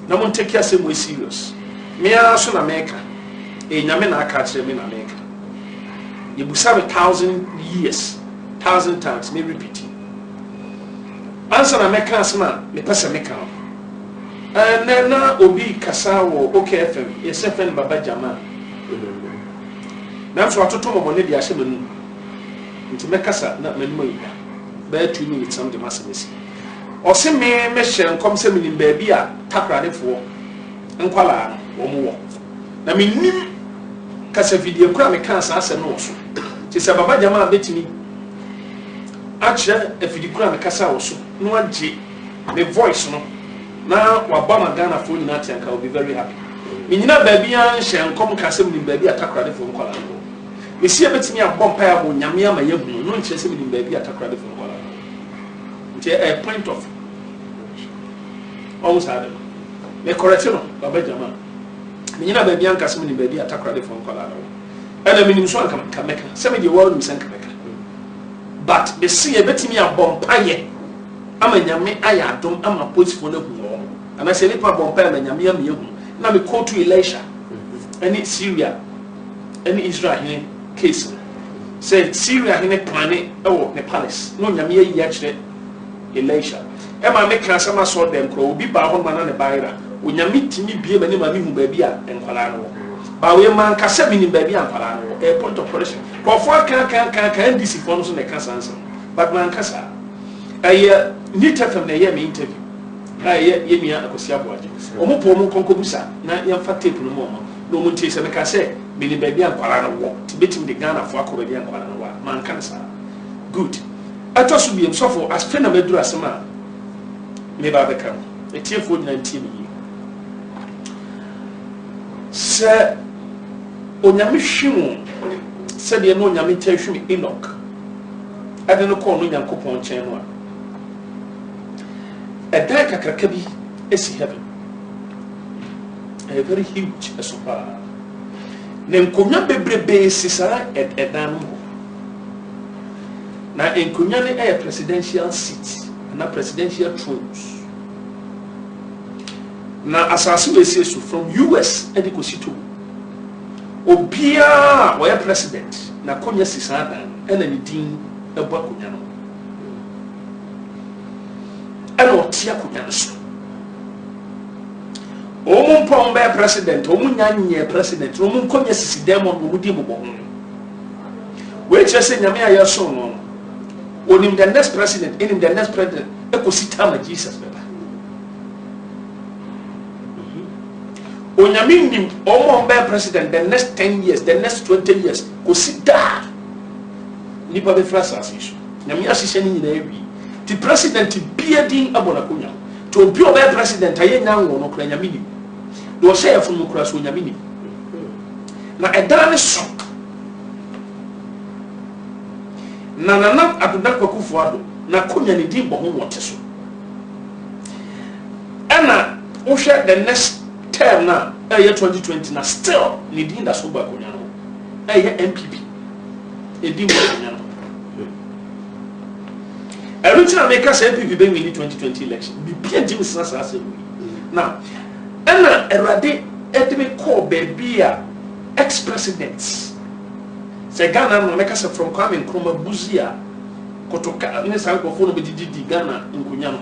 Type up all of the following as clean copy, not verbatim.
na mo take care more serious me aso na America nyame na aka kire me na America you busa 1,000 years 1,000 times me repeat answer na America asma me pesa me kan na obi kasa wo OKFM yesefen baba jama na so atoto mo ne dia hye manu nti me kasa na manu yi ba 2 minutes am de masemesi o se me hye nkom se minim ba bi a takradefo nkwala wo mo wo na minim kasa video kura me kan sa ase no so ti se baba jama betimi a kire afidi kura me kasa wo so no age me voice no na wabama Ghana for you not will be very happy. Minina baby and shall come cassim in baby attack ready from Colorado. We see a bit me a bumpire when Yamia may have no chasing in baby attack ready from Colorado. A point of almost had it. Me correction, Baba Jama. Minina baby and cassim in baby attack ready from Colorado. And I mean, so can make some of the world in Sankameka. But they see a bit me a bumpire. Ama nyame aya dom ama position na hu wo ana se nipa bompa na nyame am yehu na me go to Elisha any Syria any Israel hin case say Syria hin plane e wo ne palace no nyame yi ya kire Elisha e ma me kan sama so dem kro obi ba ho ma na ne baira o nyame timi bie ma ne ma me hu ba bi a enkwala no ba we man ka se minim ba bi enkwala no e point of correction ko for kan DC for no so ne kasa answer but man kasa aye nita fam na ye me interview aye ye mia akosia boaje omo po mo konkobusa na ye fa tape no mo no mo ntie se me ka se me ni ba bi ankwala no wo tibetim de Ghana fo akọ ba bi ankwala no wa man kan sa good atosu bi em sofo as fe na meduru asema me ba be kan etie fo nyina ntie me yi se onyame hwimu se de no onyame tia hwimi Enoch ade no ko no nyankopon chen no a die kakrakabi is heaven a very huge asopa na nkonya bebrebe sisa edan na nkonya ne a presidential seat na presidential thrones na asase we say so from US edikosito obia we president na konya sisa dan ena ni din ebo akonya no eno tia konya so omun pon be president omun nyanye president omun konya sisi dem on omun di bobo ho we chese nyame aye so no onim the next president in the next president ekosita ma Jesus beba onyame nim omun be president the next 10 years the next 20 years kosita ni pa be frasa so nyame asise ni nyina ewi the president biadin abona konya to obi oba president aye nyanwo no kura nyame ni do say afun no kura so nyame ni na edane so na abudakwa kufuado na konya ni din bo ho wote so ana wo hwe the next term na aye 2020 na still ni din da so ba konya no aye MPP edin bo konya no everything I make us MPP be win the 2020 election. Be PNG Mrs. Now, and Erade Edme call baby ex-presidents. Say Ghana no make us from Kwame Nkrumah Buzia Kotoka Nesa Nkofo be di Ghana Nkunyano.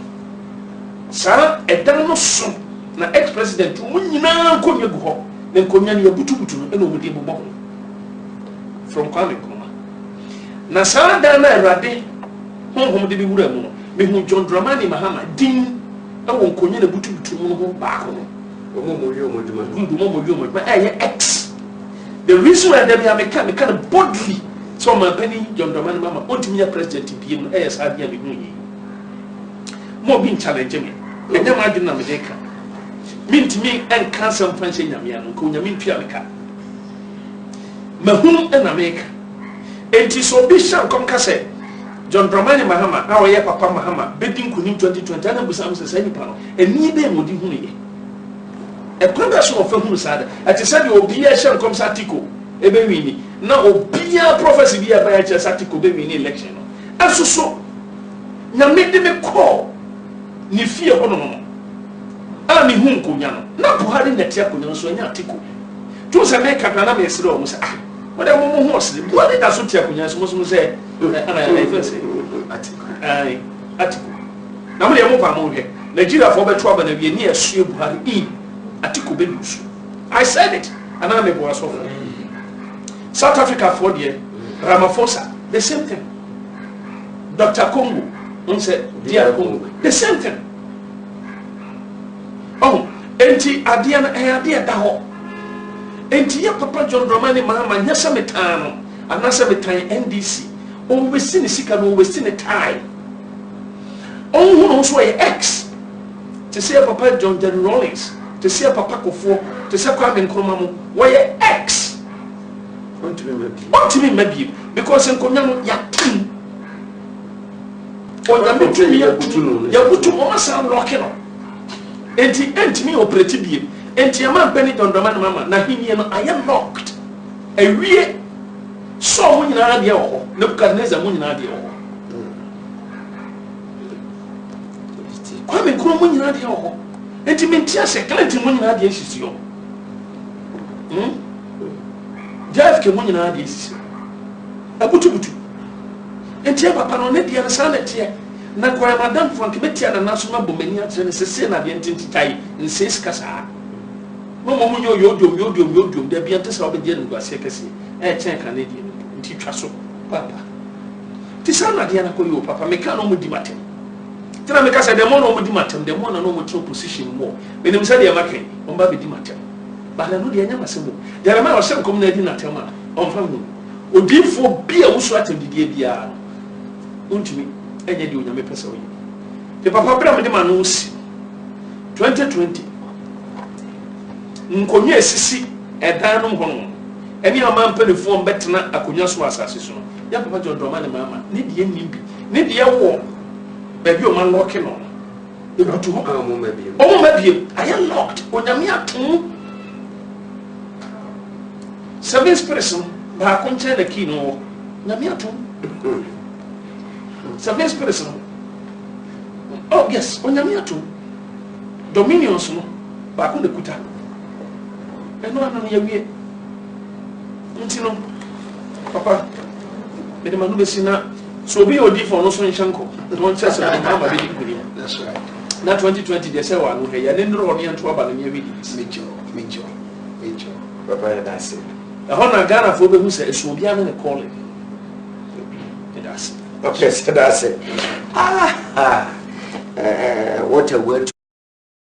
Sa edan no so na ex-president munyina nkonya gu ho. Na nkonya ne butubutu no na omudi bobbo. From Kwame Nkrumah. Na sa dan na Erade hom de bi wura mu no me hu John Dramani Mahama din e won konye na butubutu mu no ba ko no omo ex the reason why they are kind of boldly so my penny John Dramani Mahama ontimi president bi no e sa dia me hu yi mo bi challenge me enya ma adwena me deka mintimi en cancel fancy nyame no ko nyame ntwa me ka mahunu en America enti so bi shan kom ka say John Dramani Mahama na oye papa Mahama bedin kunim 2020 ana busam se sani pa no eni be modi hunu ye e kwaba so ofa hunu sada ati said obi a hye kom satiko e be wini na obi a prophecy bi a ba ya satiko be wini election no asoso nyame de me call ni fie ho no no a na me hu nkonya no na Buhari na tia konya so anya Atiku tu se me kakra na me sire o mo se ah wode mo ho osire Buhari da so tia konya so mo se ana na ifese Atiku na mo de mo pa mo hwe Nigeria for beto aba na wie ni asue Buhari Atiku be lusu I said it and I'm a boy so South Africa for the Ramaphosa the same thing Dr. Congo unse dear Congo the same thing oh enti adia na adia da ho enti ya Papa John Dramani Mahama nyasa metano anasa metan NDC o we see ni sika no we see ni tie on hu so ye X to see Papa John Rawlings to see Papa Kofo to see Kwame Nkrumah mo why X want to be maybe because nkonya no ya tin onya metumi ya butu mo san lock no enti me operate bi enti ama Benny Dondoma mama na hinie no I am locked ewie so mo nyina de ho Nebukadnezar mo nyina de ho Kwame Nkrumah mo nyina de ho enti mentia se Clinton mo nyina de hihio JFK mo nyina de hihio abutu enti papa no ne de na sa na tie na kwa madam Frank betia na naso ma bomani atre ne sese na de enti tai nses kasa mo yodom de bia ntesa obedie no gwase kase chen Canadian enti twa so papa ti sa na de na koyo papa me ka no mo di matem tira me ka se de mo no mo di matem de mo na no mo tro position mo benim sa de makai on ba be di matem ba na no de anya masemo de ma o se kom na di na tem a on fa mo odifo bia wo so atem didie bia untimi enye di onyame pesa oyi te papa bra me de ma no si 2020 nkonye esisi edan no hono eni amampa ne fo mbetena akonya so asase so ya Papa John Dramani Mahama ne die nimbi ne die wo ba bi o man lock no e butu ho o mo mabie I am locked onyame aton 7 person ba konche na kino nyame aton 7 person oh yes onyame aton dominions no ba ko ne kuta eno ana ya wie ntino papa me de manu besina so be odi for no so nshanko don chese na mama be dikuri that's right na 2020 de se wa no he ya ne ndro ne nto aba na me wi mejo papa ya dase na Ghana fo be hu se eso bia na ne call it dase okay so dase what a word